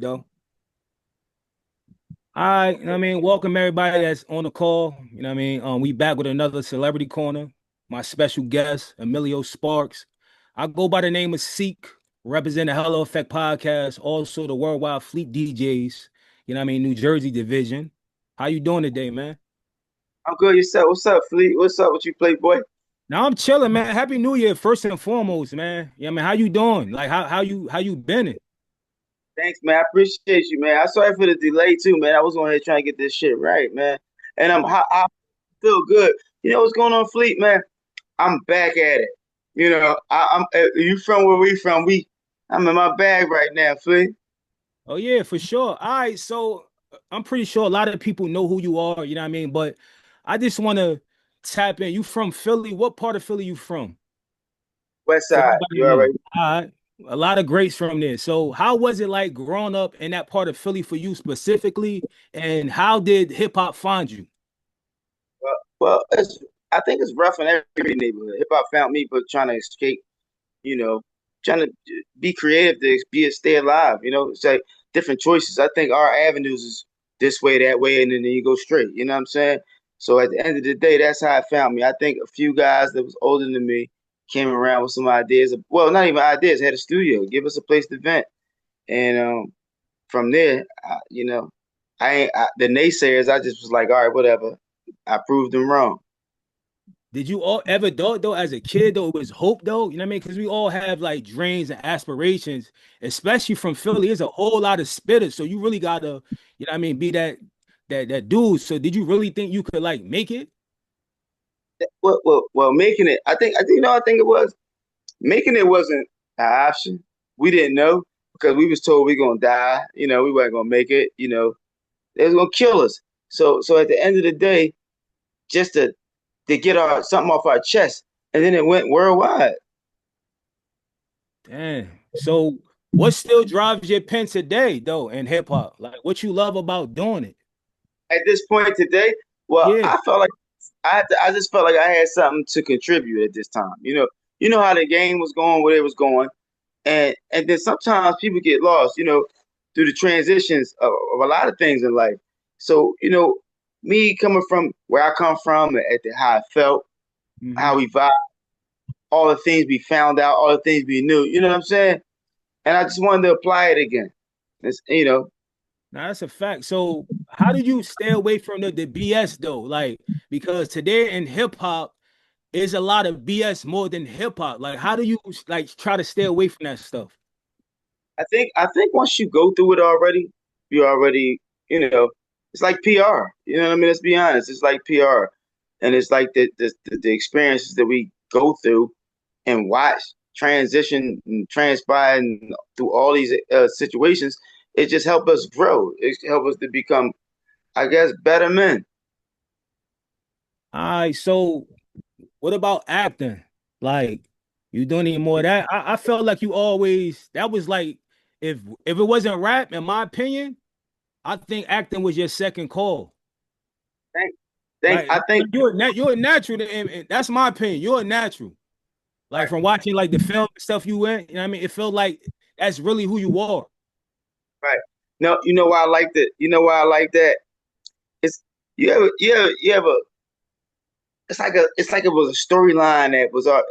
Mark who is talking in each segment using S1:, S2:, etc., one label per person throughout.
S1: though. All right, welcome everybody that's on the call. We back with another Celebrity Corner. My special guest, Omillio Sparks. I go by the name of Seek, represent the Hello Effect podcast, also the Worldwide Fleet DJs, New Jersey division. How you doing today, man?
S2: I'm good. Yourself? What's up, Fleet? What's up with you, Playboy?
S1: Now I'm chilling, man. Happy New Year, first and foremost, man. How you doing? Like how you been it?
S2: Thanks, man. I appreciate you, man. I'm sorry for the delay too, man. I was on here trying to get this shit right, man. And I feel good. You know what's going on, Fleet, man? I'm back at it. You from where we from? I'm in my bag right now, Fleet.
S1: Oh yeah, for sure. All right, so I'm pretty sure a lot of people know who you are, you know what I mean? But I just want to tap in. You from Philly? What part of Philly you from?
S2: West
S1: So
S2: Side.
S1: everybody
S2: You
S1: know.
S2: already.
S1: All right. A lot of greats from there. So how was it like growing up in that part of Philly for you specifically? And how did hip hop find you?
S2: Well, I think it's rough in every neighborhood. Hip hop found me, but trying to escape. You know, trying to be creative to stay alive. It's like different choices. I think our avenues is this way, that way, and then you go straight. You know what I'm saying? So at the end of the day, that's how it found me. I think a few guys that was older than me came around with some ideas. Well, not even ideas. Had a studio, give us a place to vent, and from there, the naysayers. I just was like, all right, whatever. I proved them wrong.
S1: Did you all ever thought though as a kid though it was hope though? You know what I mean? Because we all have like dreams and aspirations, especially from Philly. There's a whole lot of spitters, so you really gotta, be that dude. So did you really think you could like make it?
S2: Well, making it. I think it was. Making it wasn't an option. We didn't know because we was told we gonna die. We weren't gonna make it. They was gonna kill us. So at the end of the day, just to get our something off our chest, and then it went worldwide.
S1: Damn. So what still drives your pen today though in hip hop? Like what you love about doing it?
S2: At this point today, well,
S1: Yeah.
S2: I felt like I just felt like I had something to contribute at this time. You know how the game was going, where it was going, and then sometimes people get lost. Through the transitions of a lot of things in life. So me coming from where I come from, at the how I felt, how
S1: Hmm.
S2: we vibe, all the things we found out, all the things we knew. You know what I'm saying? And I just wanted to apply it again. It's.
S1: Now that's a fact. So how do you stay away from the BS though? Like because today in hip hop is a lot of BS more than hip hop. Like, how do you like try to stay away from that stuff?
S2: I think once you go through it already, you already, it's like PR. You know what I mean? Let's be honest. It's like PR, and it's like the experiences that we go through and watch transition and transpire and through all these situations. It just help us grow. It help us to become, I guess, better men.
S1: All right, so what about acting? Like, you doing any more of that? I felt like you always that was like if it wasn't rap, in my opinion, I think acting was your second call.
S2: Think, think,
S1: Like
S2: I think,
S1: you're a natural, and that's my opinion. You're a natural. Like
S2: right,
S1: from watching like the film and stuff you went, you know what I mean? It felt like that's really who you are.
S2: right. No, you know why I like that. You know why I like that. It's you ever it's like it was a storyline that was so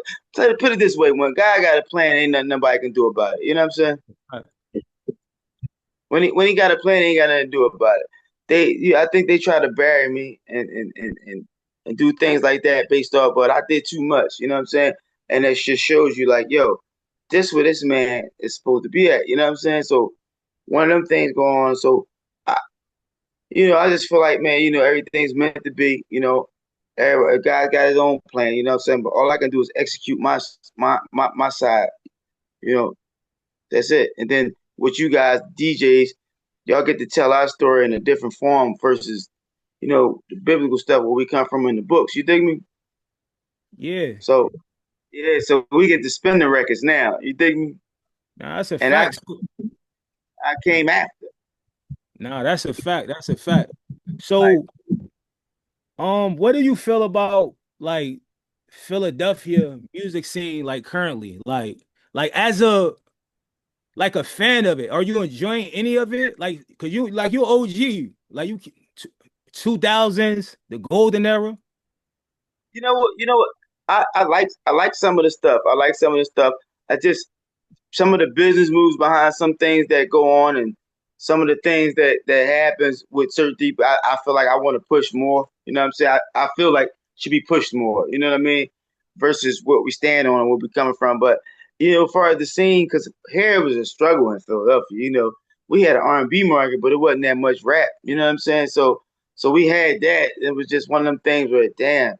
S2: put it this way, when a guy got a plan, ain't nothing nobody can do about it. You know what I'm saying?
S1: Right.
S2: When he got a plan, he ain't got nothing to do about it. I think they try to bury me and do things like that based off, but I did too much. You know what I'm saying? And it just shows you like, yo, this where this man is supposed to be at. You know what I'm saying? So one of them things go on. So I, I just feel like, man, everything's meant to be. A guy got his own plan. You know what I'm saying? But all I can do is execute my side. You know, that's it. And then with you guys, DJs, y'all get to tell our story in a different form versus, the biblical stuff where we come from in the books. You dig me?
S1: Yeah.
S2: So yeah, so we get to spin the records now. You dig me?
S1: Nah, that's a
S2: And I
S1: fact.
S2: I came after.
S1: Nah, that's a fact. That's a fact.
S2: Like,
S1: So, what do you feel about like Philadelphia music scene like currently? Like as a like a fan of it? Are you enjoying any of it? Like, cause you OG, like you 2000s, the golden era.
S2: You know what? You know what? I like some of the stuff. I like some of the stuff. I just some of the business moves behind some things that go on and some of the things that happens with certain people. I feel like I want to push more. You know what I'm saying? I feel like should be pushed more. You know what I mean? Versus what we stand on and where we coming from. But as far as the scene, because here was a struggle in Philadelphia. We had an R&B market, but it wasn't that much rap. You know what I'm saying? So we had that. It was just one of them things where, damn,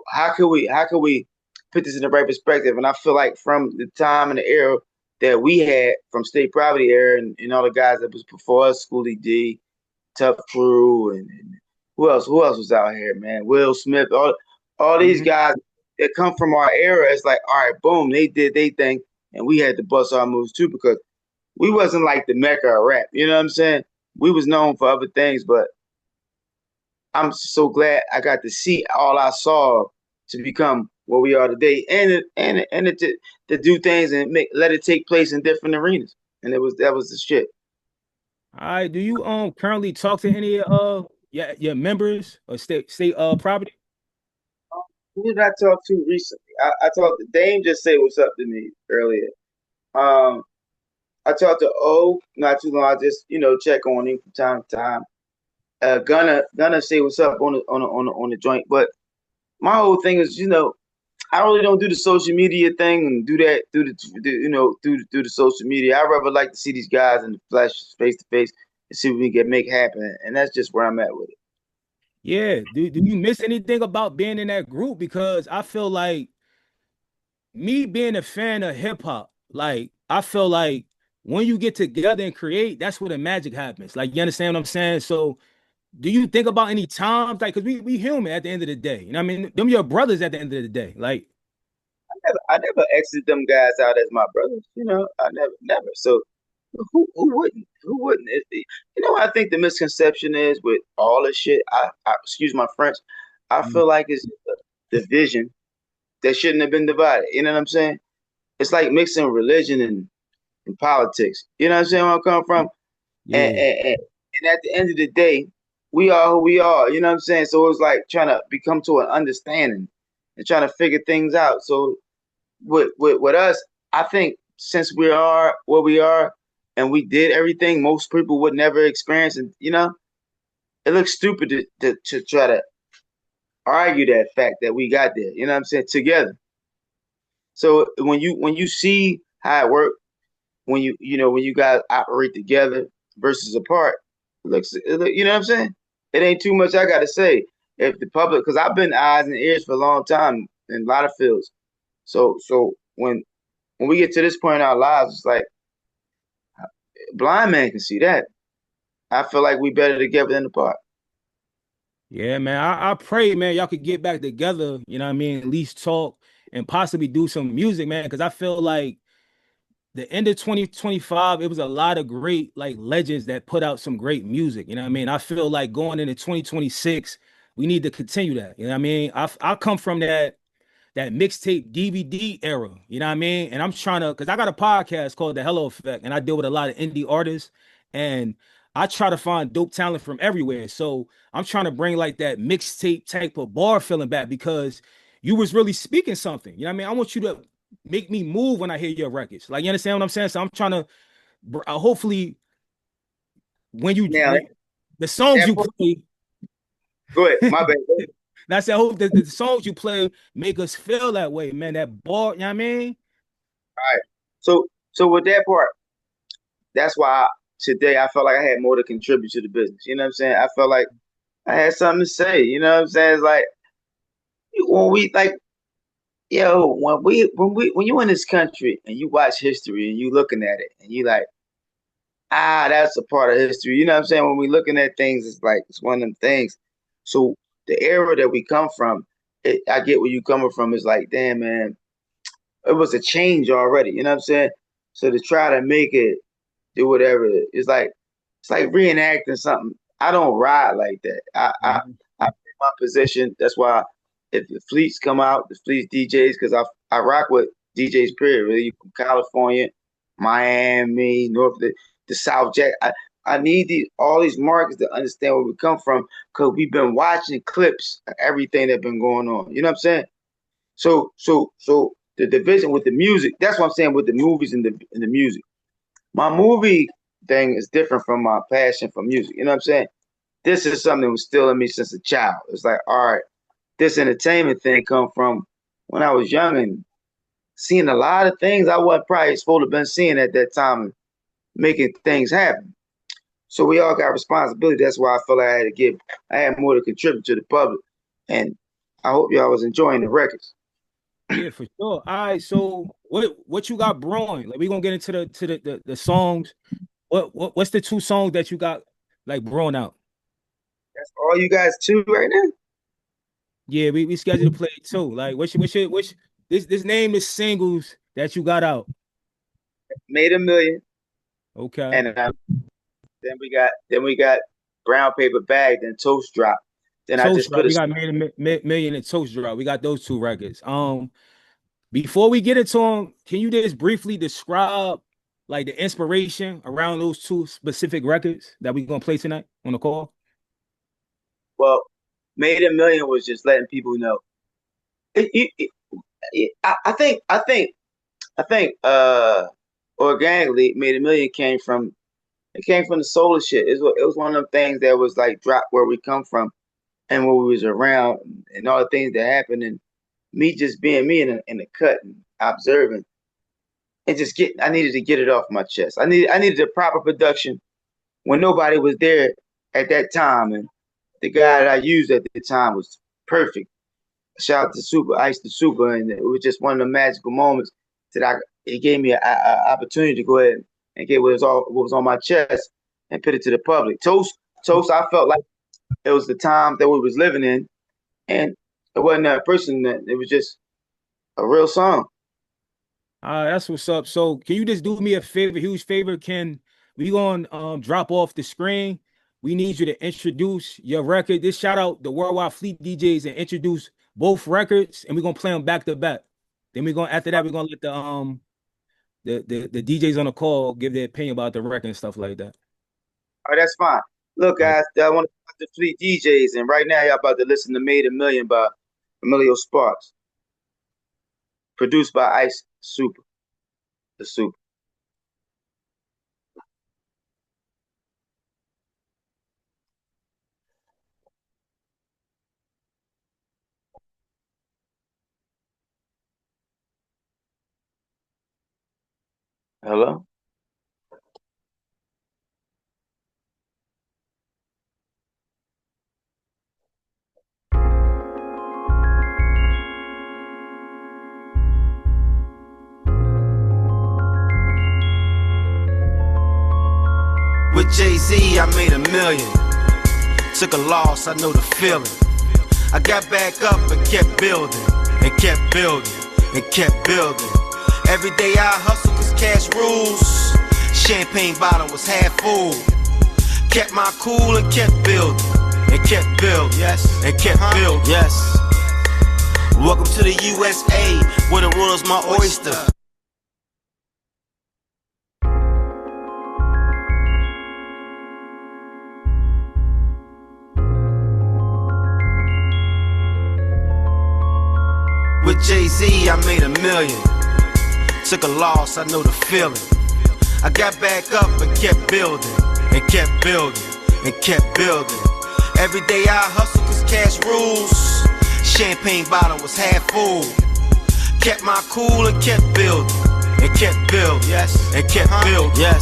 S2: how can we put this in the right perspective? And I feel like from the time and the era that we had from state property era and all the guys that was before us, Schoolie D, Tough Crew, and who else was out here, man? Will Smith, all these
S1: Mhm.
S2: guys that come from our era. It's like, all right, boom, they did they thing, and we had to bust our moves too because we wasn't like the mecca of rap. You know what I'm saying? We was known for other things, but I'm so glad I got to see all I saw to become what we are today, and to do things and let it take place in different arenas. And that was the shit.
S1: All right. Do you currently talk to any your members or state property?
S2: Who did I talk to recently? I talked to Dame. Just say what's up to me earlier. Um, I talked to O not too long. I just check on him from time to time. Gonna say what's up on the joint, but my whole thing is I really don't do the social media thing and do that through the social media. I rather like to see these guys in the flesh, face to face, and see what we can make happen. And that's just where I'm at with it.
S1: Yeah. Do you miss anything about being in that group? Because I feel like me being a fan of hip hop, like I feel like when you get together and create, that's where the magic happens. Like you understand what I'm saying? So do you think about any times like because we human at the end of the day? You know what I mean? Them your brothers at the end of the day. Like,
S2: I never exited them guys out as my brothers. I never. So who wouldn't? Who wouldn't? I think the misconception is with all this shit. I excuse my French. I
S1: mm,
S2: feel like it's a division that shouldn't have been divided. You know what I'm saying? It's like mixing religion and politics. You know what I'm saying? Where I'm coming from. And,
S1: yeah.
S2: and, and and at the end of the day, we are who we are. You know what I'm saying? So it was like trying to become to an understanding and trying to figure things out. So with us, I think since we are where we are and we did everything most people would never experience, and it looks stupid to try to argue that fact that we got there. You know what I'm saying? Together. So when you see how it worked, when you guys operate together versus apart, you know what I'm saying? It ain't too much I gotta say. If the public, because I've been eyes and ears for a long time in a lot of fields. So when we get to this point in our lives, it's like blind man can see that. I feel like we better together than apart.
S1: Yeah, man. I pray, man, y'all could get back together, you know what I mean? At least talk and possibly do some music, man. Cause I feel like the end of 2025, it was a lot of great like legends that put out some great music. You know what I mean? I feel like going into 2026, we need to continue that. You know what I mean? I come from that mixtape DVD era. You know what I mean? And I'm trying to, because I got a podcast called The Hello Effect, and I deal with a lot of indie artists, and I try to find dope talent from everywhere. So I'm trying to bring like that mixtape type of bar feeling back because you was really speaking something. You know what I mean? I want you to make me move when I hear your records. Like you understand what I'm saying? So I'm trying to hopefully
S2: Now
S1: when the songs
S2: that
S1: you
S2: part,
S1: play,
S2: go ahead. My bad. Go ahead.
S1: that's I hope that the songs you play make us feel that way, man. That bar, you know what I mean?
S2: All right. So with that part, that's why today I felt like I had more to contribute to the business. You know what I'm saying? I felt like I had something to say. You know what I'm saying? It's like when we like, yo, when you in this country and you watch history and you looking at it and you like, that's a part of history. You know what I'm saying? When we looking at things, it's like it's one of them things. So the era that we come from, I get where you coming from. It's like, damn man, it was a change already. You know what I'm saying? So to try to make it do whatever, it's like reenacting something. I don't ride like that.
S1: Mhm.
S2: I pick my position. That's why if the fleets come out, the fleets DJs, because I rock with DJs. Period. Really, from California, Miami, the South Jack. I need all these markets to understand where we come from because we've been watching clips of everything that's been going on. You know what I'm saying? So the division with the music. That's what I'm saying with the movies and the music. My movie thing is different from my passion for music. You know what I'm saying? This is something that was still in me since a child. It's like, all right, this entertainment thing come from when I was young and seeing a lot of things I wasn't probably supposed to have been seeing at that time and making things happen. So we all got responsibility. That's why I felt like I had more to contribute to the public. And I hope y'all was enjoying the records.
S1: Yeah, for sure. All right, so what you got brewing? Like we gonna get into the songs. What's the two songs that you got like brewing out?
S2: That's all you guys too right now?
S1: Yeah, we scheduled to play two. Like which this name the singles that you got out.
S2: Made a Million.
S1: Okay.
S2: And then we got Brown Paper Bag, then Toast Drop. Then I
S1: Toast
S2: just
S1: Drop.
S2: put
S1: We
S2: a
S1: got Made a Million and Toast Drop. We got those two records. Before we get into them, can you just briefly describe like the inspiration around those two specific records that we're gonna play tonight on the call?
S2: well, Made a Million was just letting people know. I think organically Made a Million came from the solar shit. It was one of them things that was like drop where we come from and where we was around and all the things that happened and me just being me in the cut and observing and just I needed to get it off my chest. I needed a proper production when nobody was there at that time and the guy that I used at the time was perfect. Shout out to Super Ice the Super, and it was just one of the magical moments that it gave me an opportunity to go ahead and get what was on my chest and put it to the public. Toast. I felt like it was the time that we was living in, and it wasn't that person. That it was just a real song.
S1: That's what's up. So can you just do me a favor, huge favor? Can we gonna drop off the screen? We need you to introduce your record. Just shout out the Worldwide Fleet DJs and introduce both records, and we're gonna play them back to back. Then we're gonna after that, we're gonna let the DJs on the call give their opinion about the record and stuff like that.
S2: All right, that's fine. Look,
S1: All right.
S2: guys, I want to the Fleet DJs, and right now y'all about to listen to "Made a Million" by Omillio Sparks, produced by Ice Super, the Super. Hello.
S3: With Jay-Z, I made a million. Took a loss, I know the feeling. I got back up and kept building, and kept building, and kept building. Every day I hustle cause cash rules. Champagne bottle was half full. Kept my cool and kept building, and kept building, yes, and kept building, yes. Welcome to the USA, where the world's my oyster. With Jay-Z, I made a million. Took a loss, I know the feeling. I got back up and kept building, and kept building, and kept building. Every day I hustle cause cash rules. Champagne bottle was half full. Kept my cool and kept building, and kept building, yes, and kept building, yes.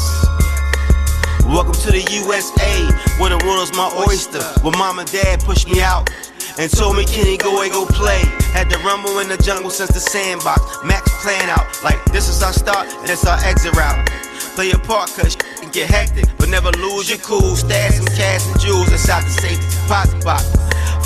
S3: Welcome to the USA, where the world's my oyster. Where mom and dad pushed me out and told me, Kenny, go play. Had to rumble in the jungle since the sandbox. Max plan out, like this is our start and this our exit route. Play your part cause can get hectic, but never lose your cool. Stash some cash and jewels inside the safety deposit box.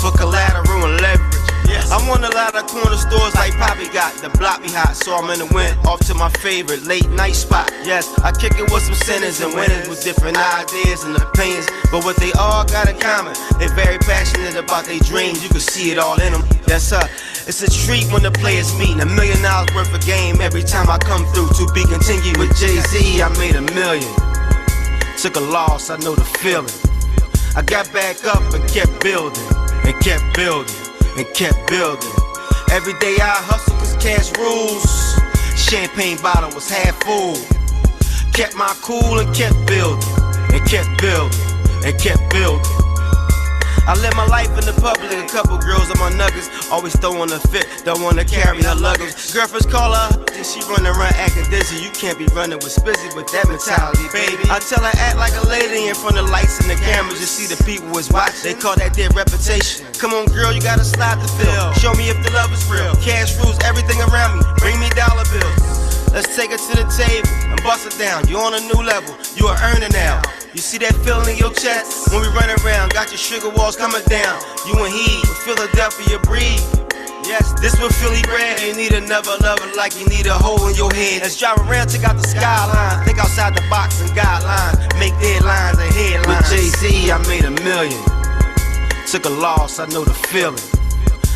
S3: For collateral and leverage, I'm on a lot of corner stores like Poppy got. The block be hot, so I'm in the wind. Off to my favorite late night spot. Yes, I kick it with some sinners and winners with different ideas and opinions. But what they all got in common, they very passionate about their dreams. You can see it all in them. Yes, sir. It's a treat when the players meet. $1 million worth of game every time I come through. To be continued with Jay-Z, I made $1 million. Took a loss, I know the feeling. I got back up and kept building, and kept building, and kept building. Every day I hustle cause cash rules. Champagne bottle was half full. Kept my cool and kept building, and kept building, and kept building. I live my life in the public, a couple girls on my nuggets. Always throwing a fit, don't wanna carry her luggage. Girlfriends call her, then she running around acting dizzy. You can't be running with Spizzy with that mentality, baby. I tell her act like a lady in front of lights and the cameras. You see the people was watching, they call that their reputation. Come on girl, you gotta slide the fill. Show me if the love is real. Cash rules everything around me, bring me dollar bills. Let's take it to the table and bust it down. You're on a new level, you are earning now. You see that feeling in your chest when we run around? Got your sugar walls coming down. You and he, Philadelphia breathe. Yes, this what Philly bred. You need another lover like you need a hole in your head. Let's drive around, check out the skyline. Think outside the box and guidelines. Make deadlines and headlines. With Jay-Z, I made $1 million. Took a loss, I know the feeling.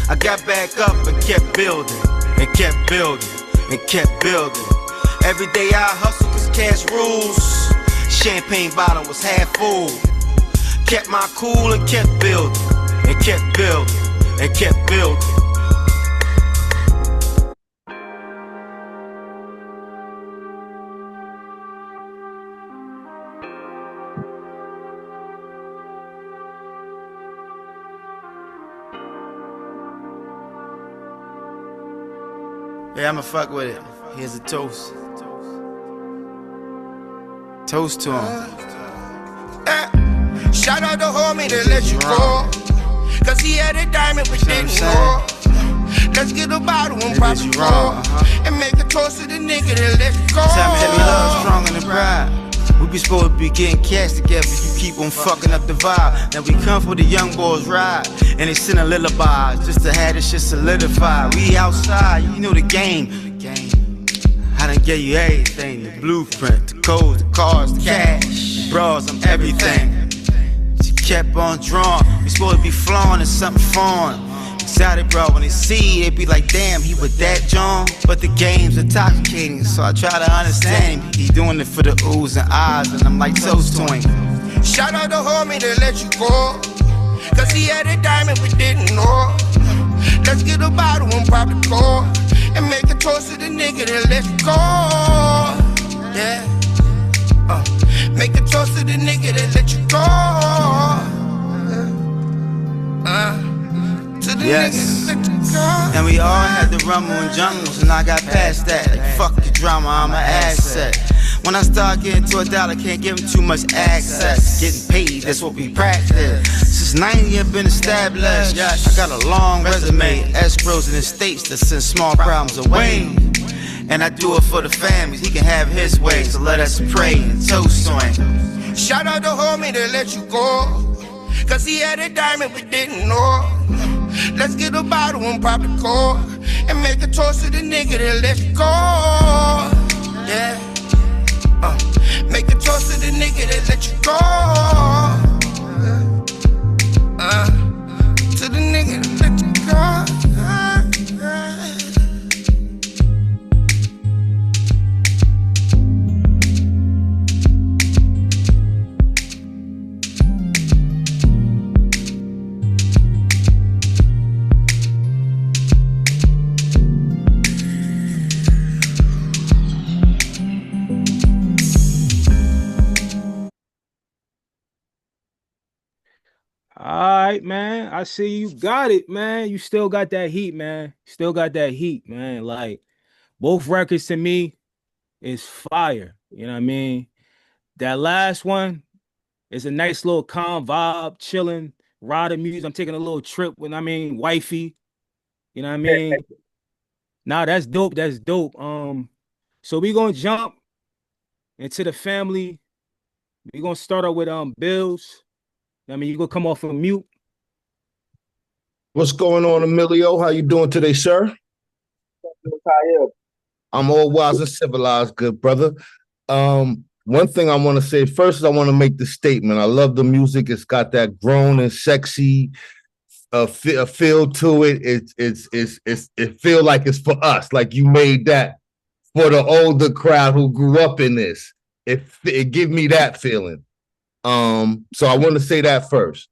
S3: I got back up and kept building, and kept building, and kept building. Every day I hustle cause cash rules. Champagne bottle was half full. Kept my cool and kept building, and kept building, and kept building. Yeah, I'ma fuck with it. Here's a toast. Toast to him.
S4: Shout out the homie that let you go. Cause he had a diamond but didn't know. Let's get a bottle and pop it wrong. And make a toast to the nigga that let you go.
S3: Tell me that we love stronger than pride. We be supposed to be getting cash together. You keep on fucking up the vibe. Now we come for the young boys ride. And they send a lullabies just to have this shit solidified. We outside, you know the game. I done gave you everything, the blueprint, the codes, the cars, the cash. Bros, I'm everything. She kept on drawing. We supposed to be flowing in something foreign. Excited, bro, when they see it, be like, damn, he with that John. But the game's intoxicating, so I try to understand him. He doing it for the oohs and ahs, and I'm like toast to him.
S4: Shout out the homie that let you go. Cause he had a diamond but didn't know. Let's get a bottle and pop the core. And make a toast to the nigga that let you go. Yeah. Make a toast to the nigga that let you go. To the nigga that let you go.
S3: And we all had the rumble and jungles, and I got past that. Like, fuck the drama, I'm an asset. When I start getting to $1, can't give him too much access. Getting paid, that's what we practice. Since 90, I've been established. I got a long resume, escrows in the States that send small problems away. And I do it for the families, he can have his way. So let us pray and toast to him.
S4: Shout out the homie that let you go. Cause he had a diamond but didn't know. Let's get a bottle and pop the core. And make a toast to the nigga that let you go. Yeah. Make a toast to the nigga that let you go. To the nigga that let you go.
S1: All right, man. I see you got it, man. You still got that heat, man. Still got that heat, man. Like, both records to me is fire. You know what I mean? That last one is a nice little calm vibe, chilling, riding music. I'm taking a little trip with, wifey. You know what I mean? Nah, that's dope. That's dope. So we gonna jump into the family. We gonna start out with Bills. You gonna come off of mute.
S5: What's going on, Emilio? How you doing today, sir? I'm all wise and civilized, good brother. One thing I want to say first is I want to make the statement. I love the music. It's got that grown and sexy feel to it. It feel like it's for us. Like you made that for the older crowd who grew up in this. It give me that feeling. So I want to say that first.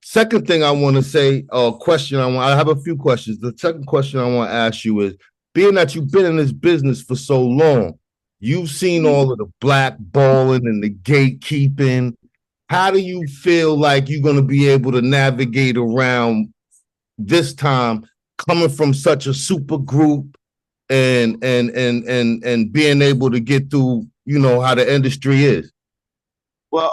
S5: Second thing I want to say, I have a few questions. The second question I want to ask you is, being that you've been in this business for so long, you've seen all of the blackballing and the gatekeeping. How do you feel like you're going to be able to navigate around this time, coming from such a super group and being able to get through, how the industry is?
S2: Well,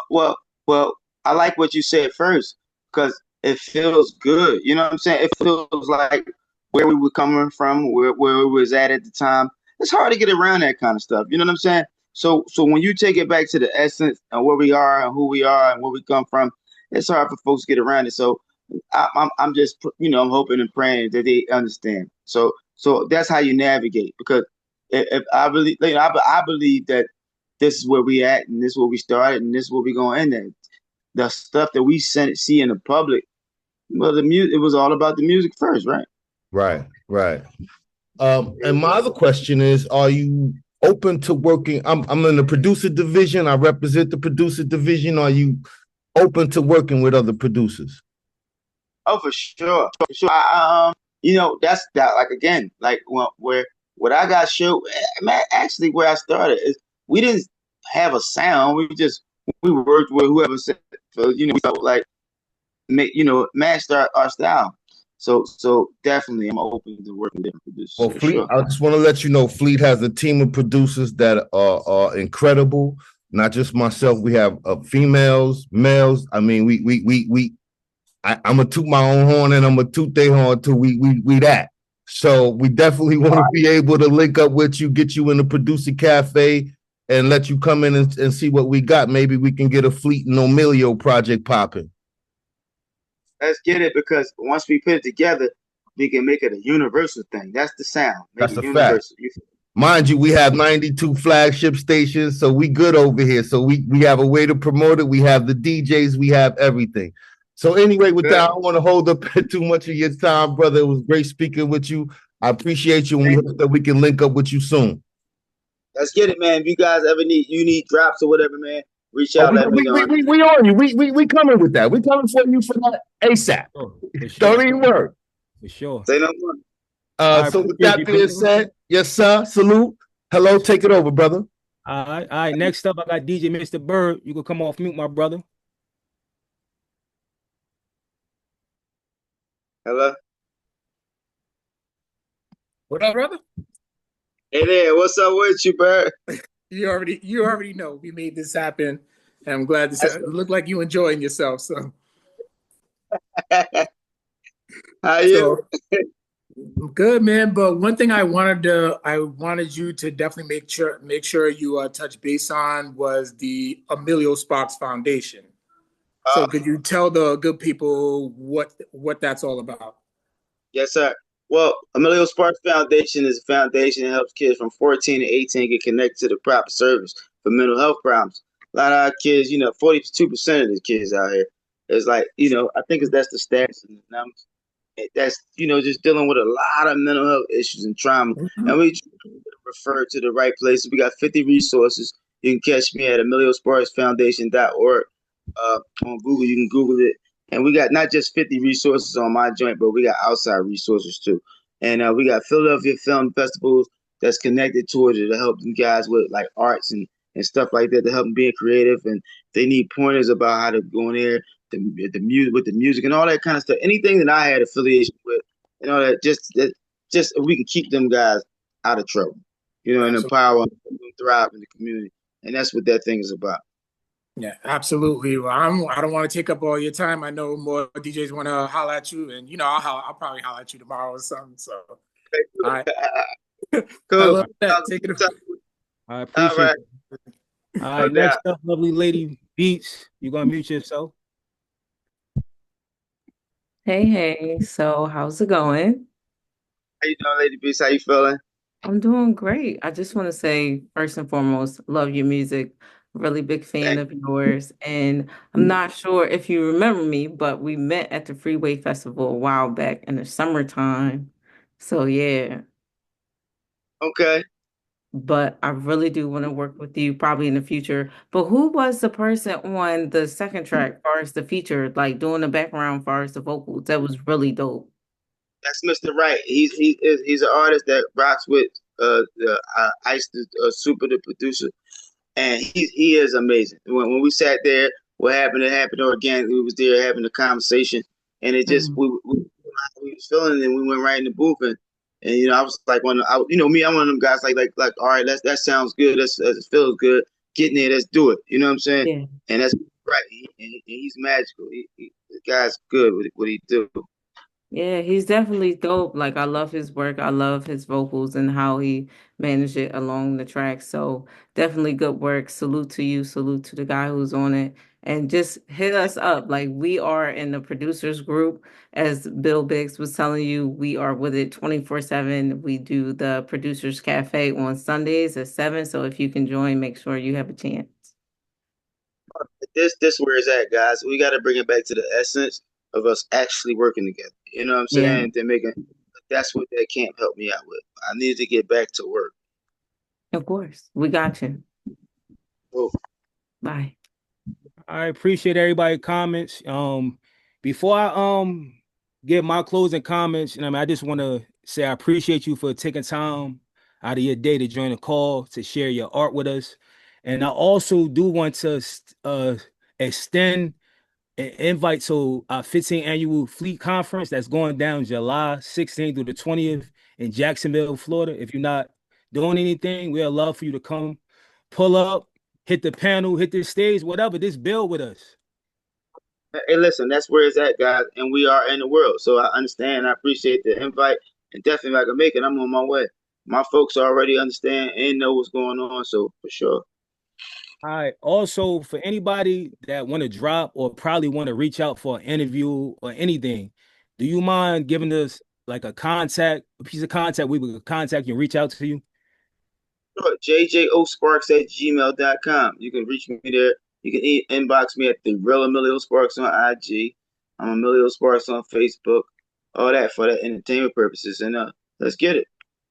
S2: I like what you said first because it feels good. You know what I'm saying? It feels like where we were coming from, where we was at the time. It's hard to get around that kind of stuff. You know what I'm saying? So when you take it back to the essence and where we are and who we are and where we come from, it's hard for folks to get around it. So I'm just I'm hoping and praying that they understand. So that's how you navigate because if I believe I believe that this is where we at and this is where we started and this is where we going to end at. The stuff that we see in the public, well, the music, it was all about the music first, right?
S5: Right. And my other question is, are you open to working? I'm in the producer division. I represent the producer division. Are you open to working with other producers?
S2: Oh, for sure. For sure. That's that. Like again, like where what I got showed, man. Actually, where I started is we didn't have a sound. We worked with whoever said. So we felt like matched our style. So definitely, I'm open to working with different producers
S5: Well,
S2: for
S5: Fleet,
S2: sure.
S5: I just want to let you know, Fleet has a team of producers that are incredible. Not just myself. We have females, males. I mean, I'm gonna toot my own horn and I'm gonna toot their horn too. We that. So we definitely want to be able to link up with you, get you in the producer cafe, and let you come in and see what we got. Maybe we can get a Fleet and Omillio project popping.
S2: Let's get it because once we put it together, we can make it a universal thing. That's the sound.
S5: That's a fact. Mind you, we have 92 flagship stations, so we good over here. So we have a way to promote it. We have the DJs, we have everything. So anyway, with that, I don't want to hold up too much of your time, brother. It was great speaking with you. I appreciate you, and we hope that we can link up with you soon.
S2: Let's get it, man. If you guys ever need drops or whatever, man, reach out. Let me know.
S5: We on you. We coming with that. We coming for you for that ASAP.
S1: Oh, for sure.
S5: Don't even worry.
S1: For sure.
S2: Say no more.
S5: So with that being said, yes, sir. Salute. Hello, take it over, brother.
S1: All right. Next up, I got DJ Mr. Bird. You can come off mute, my brother.
S2: Hello.
S6: What up, brother?
S2: Hey there, what's up with you, Bird?
S6: You already know we made this happen, and I'm glad it looked like you enjoying yourself. So,
S2: how you?
S6: Good, man. But one thing I wanted you to definitely make sure you touch base on was the Omillio Sparks Foundation. So, could you tell the good people what that's all about?
S2: Yes, sir. Well, Omillio Sparks Foundation is a foundation that helps kids from 14 to 18 get connected to the proper service for mental health problems. A lot of our kids, 42% of the kids out here is like, I think that's the stats and the numbers. That's, just dealing with a lot of mental health issues and trauma. Mm-hmm. And we refer to the right places. We got 50 resources. You can catch me at EmilioSparksFoundation.org. On Google, you can Google it. And we got not just 50 resources on my joint, but we got outside resources too. And we got Philadelphia Film Festivals that's connected towards it to help them guys with like arts and stuff like that to help them being creative. And they need pointers about how to go in there, the music with the music and all that kind of stuff. Anything that I had affiliation with, that just we can keep them guys out of trouble, and empower them to thrive in the community. And that's what that thing is about.
S6: Yeah, absolutely. Well, I don't want to take up all your time. I know more DJs want to holler at you, and I'll probably holler at you tomorrow or something. So, all right,
S2: cool.
S6: Take it.
S1: I appreciate it. All right, next up, lovely lady Beats. You gonna mute yourself?
S7: Hey, hey. So, how's it going?
S2: How you doing, Lady Beast? How you feeling?
S7: I'm doing great. I just want to say, first and foremost, love your music. Really big fan
S2: Thank
S7: of yours. And I'm
S2: you.
S7: not sure if you remember me, but we met at the Freeway Festival a while back in the summertime. So, yeah.
S2: Okay.
S7: But I really do want to work with you probably in the future. But who was the person on the second track, far as the feature, like doing the background, far as the vocals? That was really dope.
S2: That's Mr. Right. He's an artist that rocks with Ice the Super the producer, and he is amazing. When we sat there, what happened? It happened organically. We was there having a conversation, and it just
S7: Mhm.
S2: we was feeling it, and we went right in the booth, and I was like me, I'm one of them guys like all right, that sounds good. That feels good. Getting there, let's do it. You know what I'm saying?
S7: Yeah.
S2: And that's right. He's magical. The guy's good with what he do.
S7: Yeah, he's definitely dope. Like I love his work. I love his vocals and how he managed it along the track. So definitely good work. Salute to you. Salute to the guy who's on it. And just hit us up. Like we are in the producers group. As Bill Biggs was telling you, we are with it 24/7. We do the producers cafe on Sundays at 7. So if you can join, make sure you have a chance.
S2: This where it's at, guys. We got to bring it back to the essence of us actually working together. You know what I'm
S7: Yeah,
S2: saying? That's what that camp helped me out with. I needed to get back to work.
S7: of course. We got you.
S2: Oh,
S7: Bye.
S1: I appreciate everybody comments. Before I give my closing comments, and I just want to say I appreciate you for taking time out of your day to join the call to share your art with us. And I also do want to extend an invite to our 15th annual Fleet Conference that's going down July 16th through the 20th in Jacksonville, Florida. If you're not doing anything, we'd love for you to come pull up, hit the panel, hit the stage, whatever. Just build with us.
S2: hey, listen, that's where it's at, guys, and we are in the world. So I understand. I appreciate the invite, and definitely if I can make it, I'm on my way. My folks already understand and know what's going on, so for sure.
S1: All right. Also, for anybody that want to drop or probably want to reach out for an interview or anything, do you mind giving us like a piece of contact we would contact you and reach out to you?
S2: Sure, jjosparks@gmail.com. You can reach me there. You can inbox me at the real Emilio Sparks on IG. I'm Emilio Sparks on Facebook. All that for the entertainment purposes. And let's get it.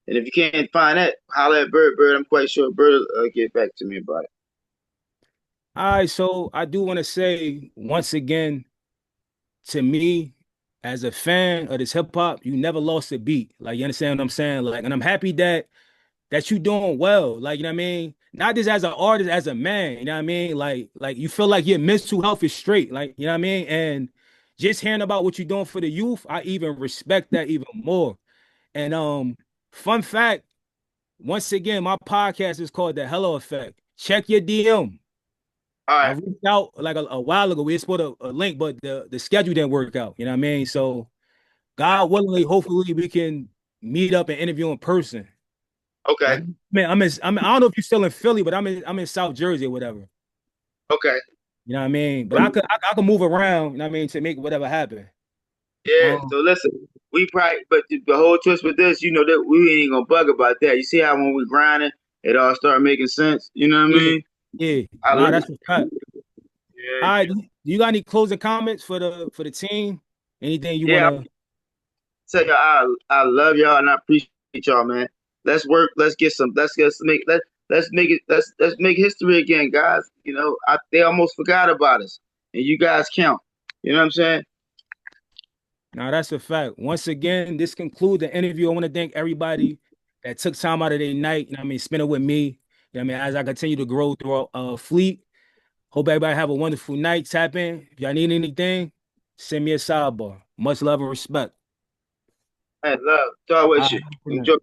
S2: And if you can't find that, holler at Bird. Bird, I'm quite sure Bird will get back to me about it.
S1: All right. So I do want to say once again, to me, as a fan of this hip hop, you never lost a beat. Like you understand what I'm saying? Like, and I'm happy that you doing well. Like, you know what I mean? Not just as an artist, as a man, you know what I mean? Like you feel like your mental health is straight, like, you know what I mean? And just hearing about what you're doing for the youth, I even respect that even more. And fun fact, once again, my podcast is called The Hello Effect. Check your DM.
S2: All
S1: I
S2: right.
S1: reached out like a while ago. We just put a link, but the schedule didn't work out. You know what I mean? So God willingly, hopefully we can meet up and interview in person.
S2: Okay.
S1: Like, man, I don't know if you're still in Philly, but I'm in South Jersey or whatever.
S2: Okay.
S1: You know what I mean? But I could move around, you know what I mean, to make whatever happen.
S2: Yeah.
S1: Um,
S2: So listen, we probably, but the whole twist with this, you know, that we ain't gonna bug about that. You see how when we grinding, it all start making sense. You know what I
S1: yeah,
S2: mean?
S1: yeah.
S2: I
S1: Nah,
S2: love
S1: that's what's up.
S2: Yeah,
S1: All right, you got any closing comments for the team? Anything you
S2: yeah.
S1: wanna
S2: Tell you, I love y'all and I appreciate y'all, man. Let's work. Let's get some. Let's make it. Let's make history again, guys. You know, they almost forgot about us, and you guys count. You know what I'm saying?
S1: Now that's a fact. Once again, this concludes the interview. I want to thank everybody that took time out of their night, you know what I mean, spend it with me. You know what I mean, as I continue to grow through Fleet. Hope everybody have a wonderful night. Tap in. If y'all need anything, send me a sidebar. Much love and respect.
S2: Hey, love. Talk
S1: All
S2: with you.
S1: right.
S2: Enjoy.